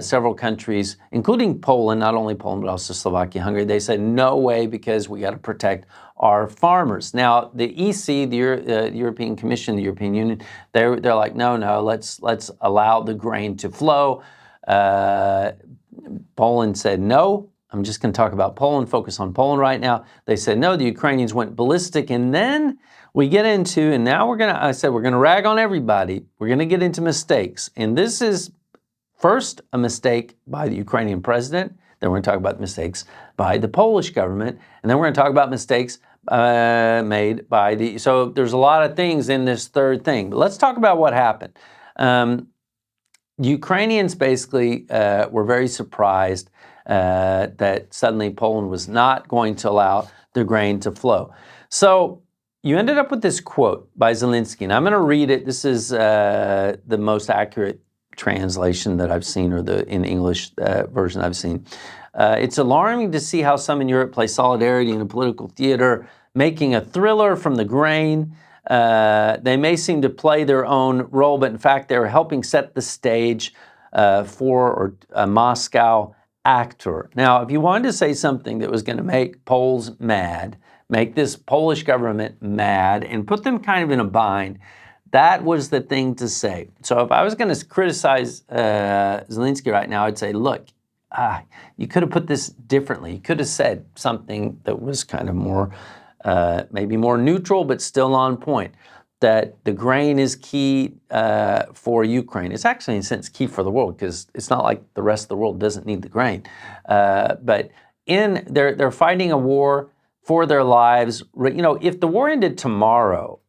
several countries, including Poland, not only Poland, but also Slovakia, Hungary, they said, no way, because we got to protect our farmers. Now, the EC, the European Commission, the European Union, they're like, no, let's allow the grain to flow. Poland said no. I'm just going to talk about Poland, focus on Poland right now. They said no, the Ukrainians went ballistic, and then we get into, and now we're going to rag on everybody. We're going to get into mistakes. And this is first a mistake by the Ukrainian president. Then we're going to talk about mistakes by the Polish government. And then we're going to talk about mistakes made by the, so there's a lot of things in this third thing. But let's talk about what happened. Ukrainians basically were very surprised that suddenly Poland was not going to allow the grain to flow. So you ended up with this quote by Zelenskyy, and I'm going to read it. This is the most accurate translation that I've seen, or in English version I've seen. It's alarming to see how some in Europe play solidarity in a political theater, making a thriller from the grain. They may seem to play their own role, but in fact, they're helping set the stage for a Moscow actor. Now, if you wanted to say something that was going to make Poles mad, make this Polish government mad, and put them kind of in a bind, that was the thing to say. So if I was going to criticize Zelenskyy right now, I'd say, look, you could have put this differently. You could have said something that was kind of more, maybe more neutral, but still on point, that the grain is key for Ukraine. It's actually, in a sense, key for the world, because it's not like the rest of the world doesn't need the grain. But they're fighting a war for their lives. You know, if the war ended tomorrow,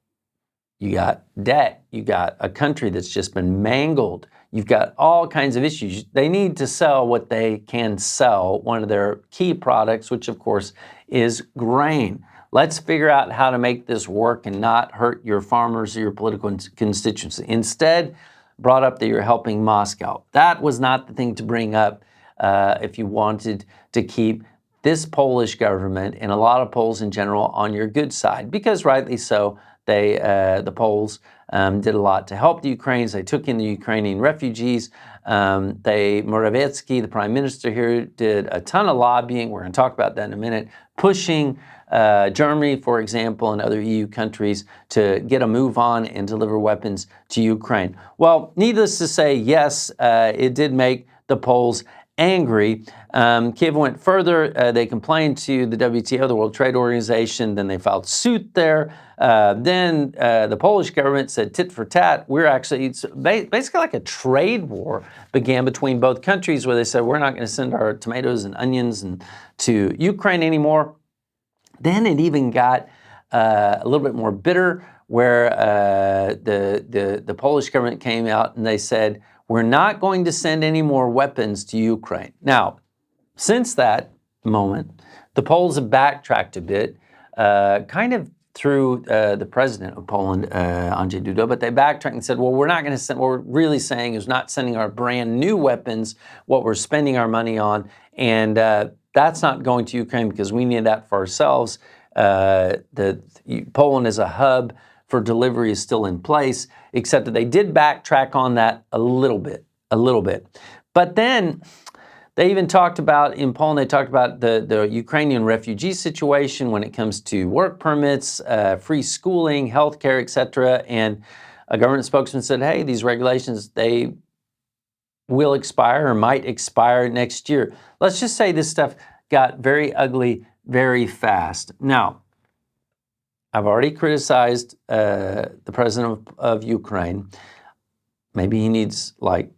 you got debt, you got a country that's just been mangled, you've got all kinds of issues. They need to sell what they can sell, one of their key products, which of course is grain. Let's figure out how to make this work and not hurt your farmers or your political constituency. Instead, brought up that you're helping Moscow. That was not the thing to bring up if you wanted to keep this Polish government, and a lot of Poles in general, on your good side, because rightly so, the Poles did a lot to help the Ukrainians. They took in the Ukrainian refugees. Morawiecki, the prime minister here, did a ton of lobbying. We're going to talk about that in a minute, pushing Germany, for example, and other EU countries to get a move on and deliver weapons to Ukraine. Well, needless to say, yes, it did make the Poles angry. Kiev went further. They complained to the WTO, the World Trade Organization. Then they filed suit there. Then the Polish government said tit for tat. We're actually, it's basically like a trade war began between both countries where they said, we're not going to send our tomatoes and onions to Ukraine anymore. Then it even got a little bit more bitter where the Polish government came out and they said, we're not going to send any more weapons to Ukraine. Now, since that moment, the Poles have backtracked a bit, kind of through the president of Poland, Andrzej Duda, but they backtracked and said, well, we're not going to send, what we're really saying is not sending our brand new weapons, what we're spending our money on, and that's not going to Ukraine because we need that for ourselves. Poland as a hub for delivery is still in place, except that they did backtrack on that a little bit. But then they even talked about, in Poland, they talked about the Ukrainian refugee situation when it comes to work permits, free schooling, healthcare, etc. And a government spokesman said, hey, these regulations, they will expire or might expire next year. Let's just say this stuff got very ugly very fast. Now, I've already criticized the president of Ukraine. Maybe he needs, like,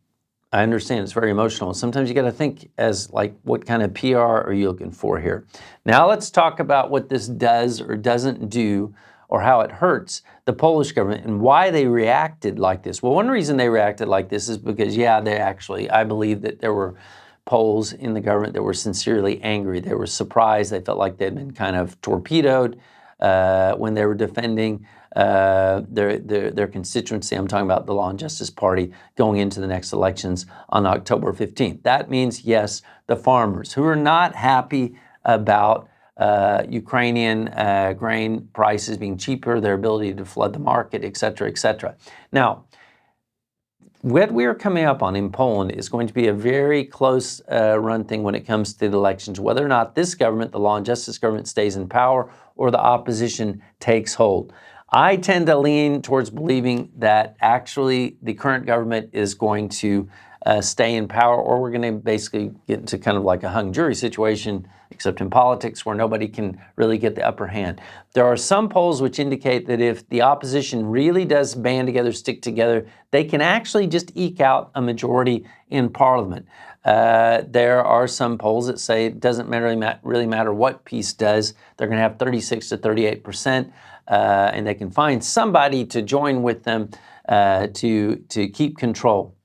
I understand it's very emotional. Sometimes you got to think as, like, what kind of PR are you looking for here? Now let's talk about what this does or doesn't do or how it hurts the Polish government and why they reacted like this. Well, one reason they reacted like this is because, yeah, they actually, I believe that there were Poles in the government that were sincerely angry. They were surprised. They felt like they'd been kind of torpedoed when they were defending their constituency. I'm talking about the Law and Justice Party going into the next elections on October 15th. That means, yes, the farmers who are not happy about Ukrainian grain prices being cheaper, their ability to flood the market, et cetera, et cetera. Now, what we are coming up on in Poland is going to be a very close run thing when it comes to the elections, whether or not this government, the Law and Justice government, stays in power or the opposition takes hold. I tend to lean towards believing that actually the current government is going to stay in power, or we're going to basically get into kind of like a hung jury situation, except in politics where nobody can really get the upper hand. There are some polls which indicate that if the opposition really does band together, stick together, they can actually just eke out a majority in parliament. There are some polls that say it doesn't really matter what peace does. They're going to have 36 to 38%, and they can find somebody to join with them to keep control.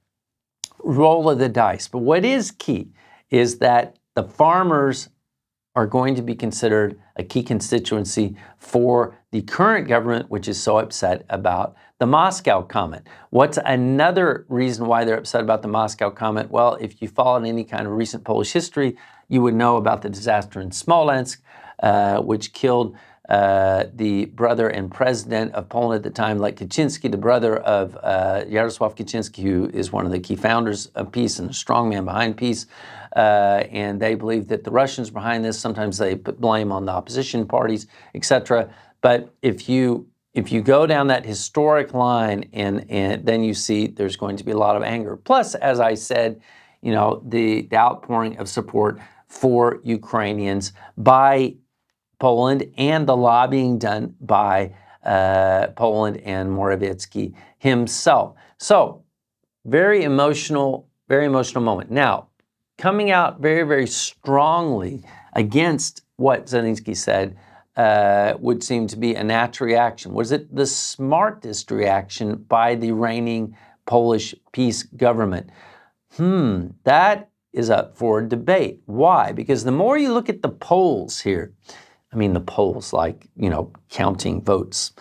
Roll of the dice. But what is key is that the farmers are going to be considered a key constituency for the current government, which is so upset about the Moscow comment. What's another reason why they're upset about the Moscow comment? Well, if you followed any kind of recent Polish history, you would know about the disaster in Smolensk, which killed the brother and president of Poland at the time, Lech Kaczynski, the brother of Jarosław Kaczynski, who is one of the key founders of peace and a strong man behind peace. And they believe that the Russians behind this. Sometimes they put blame on the opposition parties, etc. But if you go down that historic line and then you see there's going to be a lot of anger. Plus, as I said, you know, the outpouring of support for Ukrainians by Poland and the lobbying done by Poland and Morawiecki himself. So very emotional moment. Now, coming out very, very strongly against what Zelenskyy said would seem to be a natural reaction. Was it the smartest reaction by the reigning Polish peace government? That is up for debate. Why? Because the more you look at the polls here, I mean the polls like, you know, counting votes,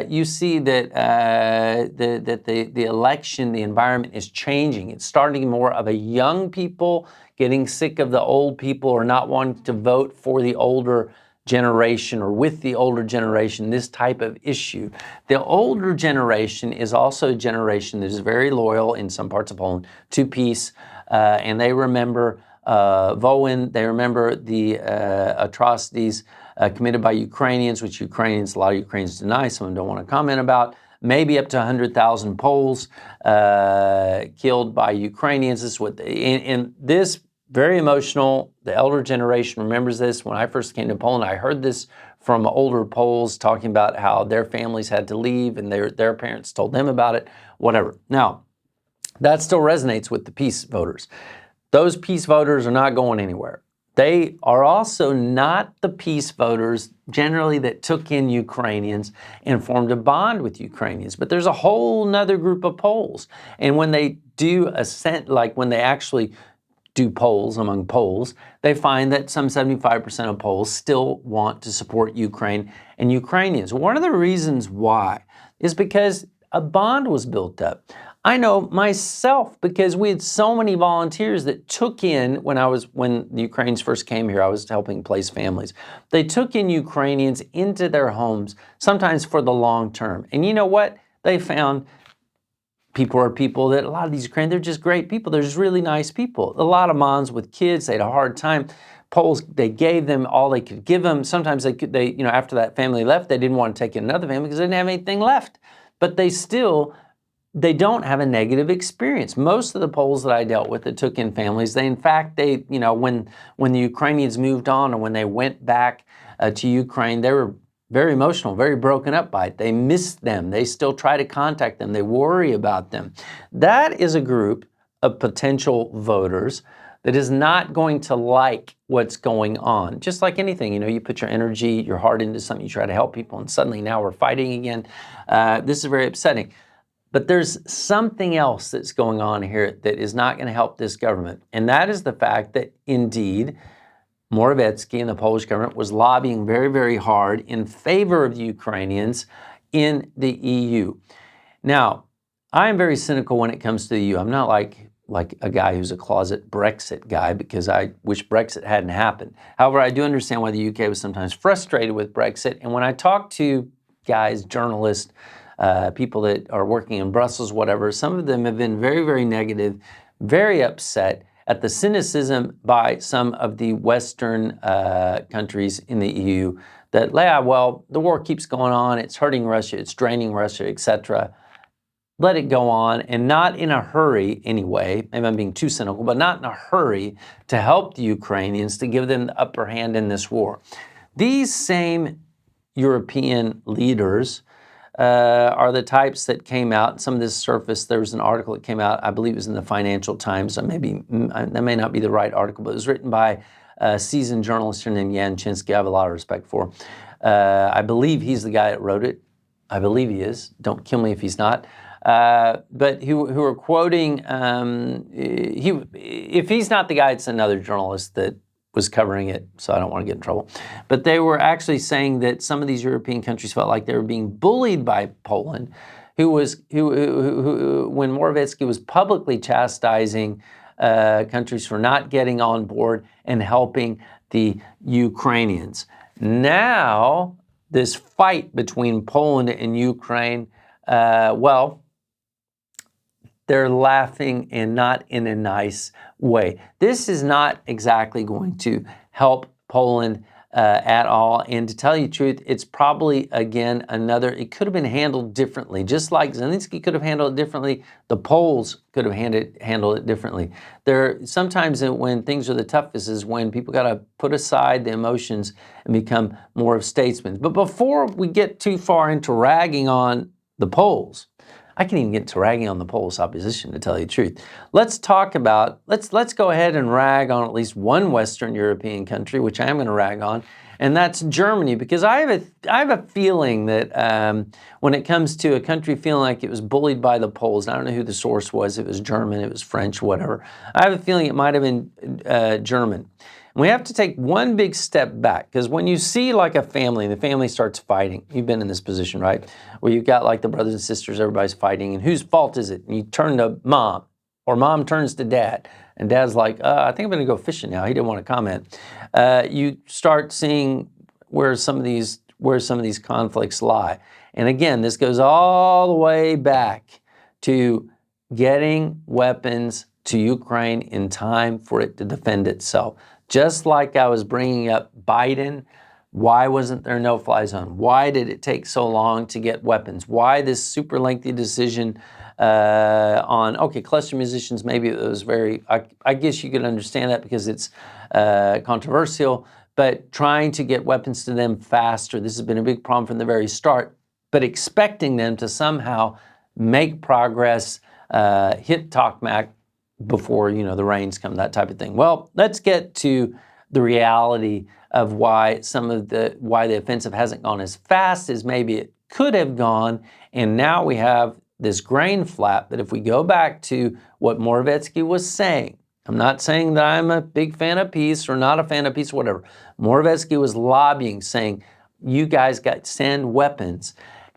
you see that the election, the environment is changing. It's starting more of a young people getting sick of the old people or not wanting to vote for the older generation or with the older generation, this type of issue. The older generation is also a generation that is very loyal in some parts of Poland to peace, and they remember Wołyń, they remember the atrocities committed by Ukrainians, which a lot of Ukrainians deny, some of them don't want to comment about. Maybe up to 100,000 Poles killed by Ukrainians. This is what and this very emotional. The elder generation remembers this. When I first came to Poland, I heard this from older Poles talking about how their families had to leave and their parents told them about it, whatever. Now, that still resonates with the peace voters. Those peace voters are not going anywhere. They are also not the peace voters generally that took in Ukrainians and formed a bond with Ukrainians. But there's a whole nother group of Poles. And when they do like when they actually do polls among Poles, they find that some 75% of Poles still want to support Ukraine and Ukrainians. One of the reasons why is because a bond was built up. I know myself, because we had so many volunteers that took in, when the Ukrainians first came here, I was helping place families. They took in Ukrainians into their homes, sometimes for the long term. And you know what? They found people that, a lot of these Ukrainians, they're just great people. They're just really nice people. A lot of moms with kids, they had a hard time. Poles, they gave them all they could give them. Sometimes after that family left, they didn't want to take in another family because they didn't have anything left. But they don't have a negative experience. Most of the Poles that I dealt with that took in families, when the Ukrainians moved on or when they went back to Ukraine, they were very emotional, very broken up by it. They miss them. They still try to contact them. They worry about them. That is a group of potential voters that is not going to like what's going on. Just like anything, you put your energy, your heart into something, you try to help people, and suddenly now we're fighting again. This is very upsetting. But there's something else that's going on here that is not going to help this government. And that is the fact that indeed, Morawiecki and the Polish government was lobbying very, very hard in favor of the Ukrainians in the EU. Now, I am very cynical when it comes to the EU. I'm not like a guy who's a closet Brexit guy, because I wish Brexit hadn't happened. However, I do understand why the UK was sometimes frustrated with Brexit. And when I talk to guys, journalists, people that are working in Brussels, whatever, some of them have been very, very negative, very upset at the cynicism by some of the Western countries in the EU that, well, the war keeps going on, it's hurting Russia, it's draining Russia, etc. Let it go on, and not in a hurry anyway, maybe I'm being too cynical, but not in a hurry to help the Ukrainians, to give them the upper hand in this war. These same European leaders are the types that came out. Some of this surfaced. There was an article that came out, I believe it was in the Financial Times. That may not be the right article, but it was written by a seasoned journalist named Jan Chinsky. I have a lot of respect for. I believe he's the guy that wrote it. I believe he is. Don't kill me if he's not. But who are quoting, if he's not the guy, it's another journalist that was covering it, so I don't want to get in trouble. But they were actually saying that some of these European countries felt like they were being bullied by Poland, who when Morawiecki was publicly chastising countries for not getting on board and helping the Ukrainians. Now, this fight between Poland and Ukraine, they're laughing, and not in a nice way. This is not exactly going to help Poland at all. And to tell you the truth, it's probably, again, it could have been handled differently. Just like Zelenskyy could have handled it differently, the Poles could have handled it differently. Sometimes when things are the toughest is when people got to put aside the emotions and become more of statesmen. But before we get too far into ragging on the Poles, I can even get to ragging on the Polish opposition, to tell you the truth. Let's go ahead and rag on at least one Western European country, which I am going to rag on, and that's Germany, because I have a feeling that when it comes to a country feeling like it was bullied by the Poles, and I don't know who the source was, it was German, it was French, whatever, I have a feeling it might have been German. We have to take one big step back, because when you see like a family and the family starts fighting, you've been in this position, right? Where you've got like the brothers and sisters, everybody's fighting, and whose fault is it? And you turn to mom, or mom turns to dad, and dad's like, I think I'm going to go fishing now. He didn't want to comment. You start seeing where some of these conflicts lie. And again, this goes all the way back to getting weapons to Ukraine in time for it to defend itself. Just like I was bringing up Biden Why wasn't there a no-fly zone? Why did it take so long to get weapons? Why this super lengthy decision on, okay, cluster munitions, maybe it was very, I guess you could understand that because it's controversial, but trying to get weapons to them faster, this has been a big problem from the very start, but expecting them to somehow make progress, hit Tokmak before, the rains come, that type of thing. Well, let's get to the reality of why the offensive hasn't gone as fast as maybe it could have gone. And now we have this grain flap that if we go back to what Morawiecki was saying, I'm not saying that I'm a big fan of peace or not a fan of peace or whatever. Morawiecki was lobbying, saying, you guys got to send weapons.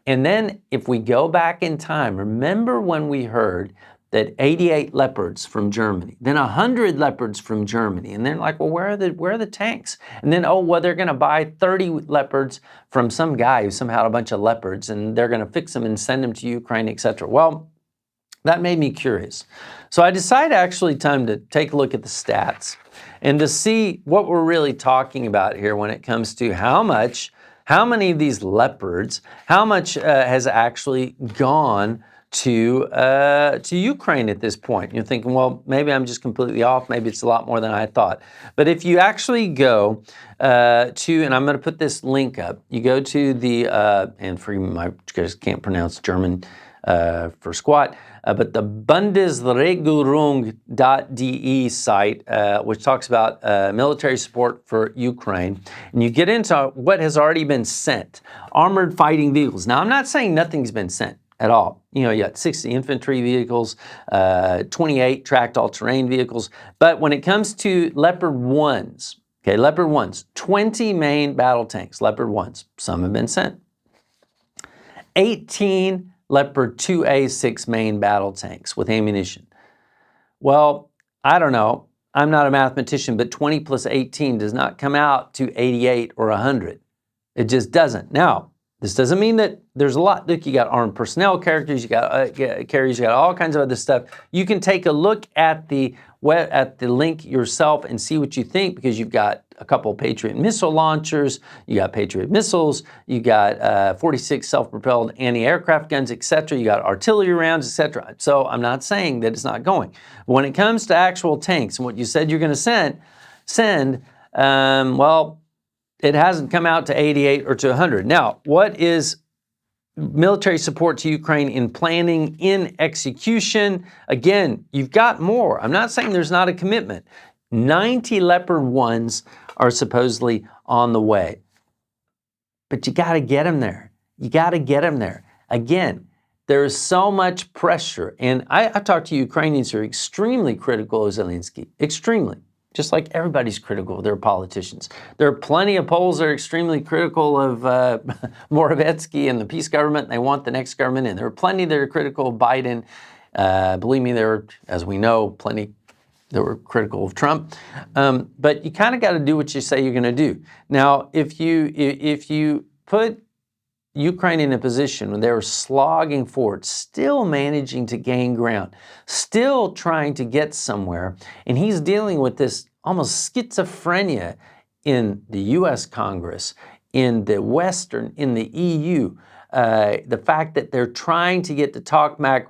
And then if we go back in time, remember when we heard that 88 Leopards from Germany, then 100 Leopards from Germany, and they're like, well, where are the tanks? And then, oh, well, they're going to buy 30 Leopards from some guy who somehow had a bunch of Leopards, and they're going to fix them and send them to Ukraine, etc. Well, that made me curious. So I decided actually time to take a look at the stats and to see what we're really talking about here when it comes to how many of these Leopards, how much has actually gone to Ukraine at this point. You're thinking, well, maybe I'm just completely off. Maybe it's a lot more than I thought. But if you actually go and I'm going to put this link up, you go to the, and for you, I just can't pronounce German for squat, but the Bundesregierung.de site, which talks about military support for Ukraine, and you get into what has already been sent. Armored fighting vehicles. Now, I'm not saying nothing's been sent at all. You got 60 infantry vehicles, 28 tracked all-terrain vehicles. But when it comes to Leopard 1s, okay, Leopard 1s, 20 main battle tanks, Leopard 1s, some have been sent. 18 Leopard 2A6 main battle tanks with ammunition. Well, I don't know. I'm not a mathematician, but 20 plus 18 does not come out to 88 or 100. It just doesn't. Now, this doesn't mean that there's a lot. Look, you got armed personnel carriers, you got carriers, you got all kinds of other stuff. You can take a look at the link yourself and see what you think, because you've got a couple of Patriot missile launchers, you got Patriot missiles, you got 46 self-propelled anti-aircraft guns, etc. You got artillery rounds, etc. So I'm not saying that it's not going. When it comes to actual tanks and what you said you're going to send, well, it hasn't come out to 88 or to 100. Now, what is military support to Ukraine in planning, in execution? Again, you've got more. I'm not saying there's not a commitment. 90 Leopard 1s are supposedly on the way. But you got to get them there. You got to get them there. Again, there is so much pressure. And I've talked to Ukrainians who are extremely critical of Zelenskyy. Extremely. Just like everybody's critical of their politicians. There are plenty of Poles that are extremely critical of Morawiecki and the peace government, and they want the next government in. There are plenty that are critical of Biden. Believe me, there are, as we know, plenty that were critical of Trump. But you kind of got to do what you say you're going to do. Now, if you put Ukraine in a position when they were slogging forward, still managing to gain ground, still trying to get somewhere, and he's dealing with this almost schizophrenia in the U.S. Congress, in the Western, in the EU, the fact that they're trying to get to Tokmak,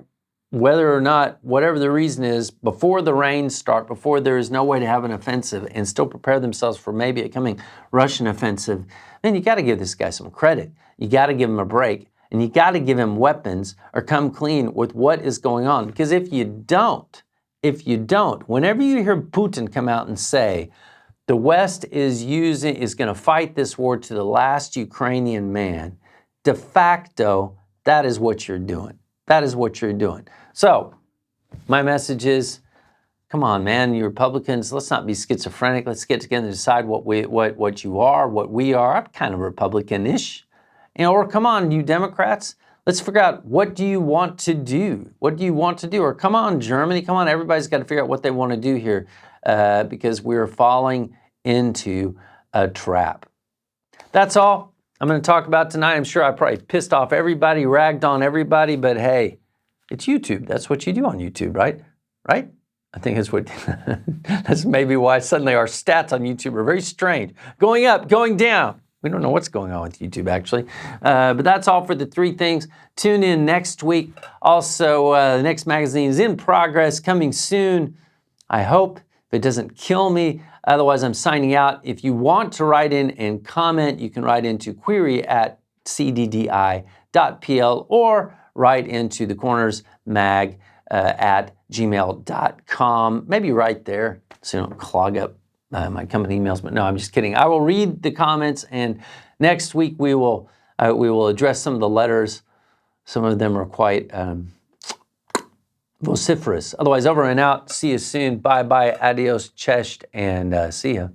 whether or not, whatever the reason is, before the rains start, before there is no way to have an offensive and still prepare themselves for maybe a coming Russian offensive, then you got to give this guy some credit. You got to give him a break, and you got to give him weapons or come clean with what is going on. Because if you don't, whenever you hear Putin come out and say the West is going to fight this war to the last Ukrainian man, de facto, that is what you're doing. That is what you're doing. So my message is, come on, man, you Republicans, let's not be schizophrenic. Let's get together and decide what you are, what we are. I'm kind of Republican-ish. Or come on, you Democrats, let's figure out, what do you want to do? What do you want to do? Or come on, Germany, come on, everybody's got to figure out what they want to do here, because we're falling into a trap. That's all I'm going to talk about tonight. I'm sure I probably pissed off everybody, ragged on everybody, but hey, it's YouTube. That's what you do on YouTube, right? Right? I think that's what, that's maybe why suddenly our stats on YouTube are very strange. Going up, going down. We don't know what's going on with YouTube, actually. But that's all for the 3 things. Tune in next week. Also, the next magazine is in progress, coming soon. I hope, if it doesn't kill me. Otherwise, I'm signing out. If you want to write in and comment, you can write into query@cddi.pl or write into the Corners Mag at gmail.com. Maybe right there so you don't clog up my company emails. But no, I'm just kidding. I will read the comments, and next week we will address some of the letters. Some of them are quite vociferous. Otherwise, over and out. See you soon. Bye-bye. Adios, cześć, and see ya.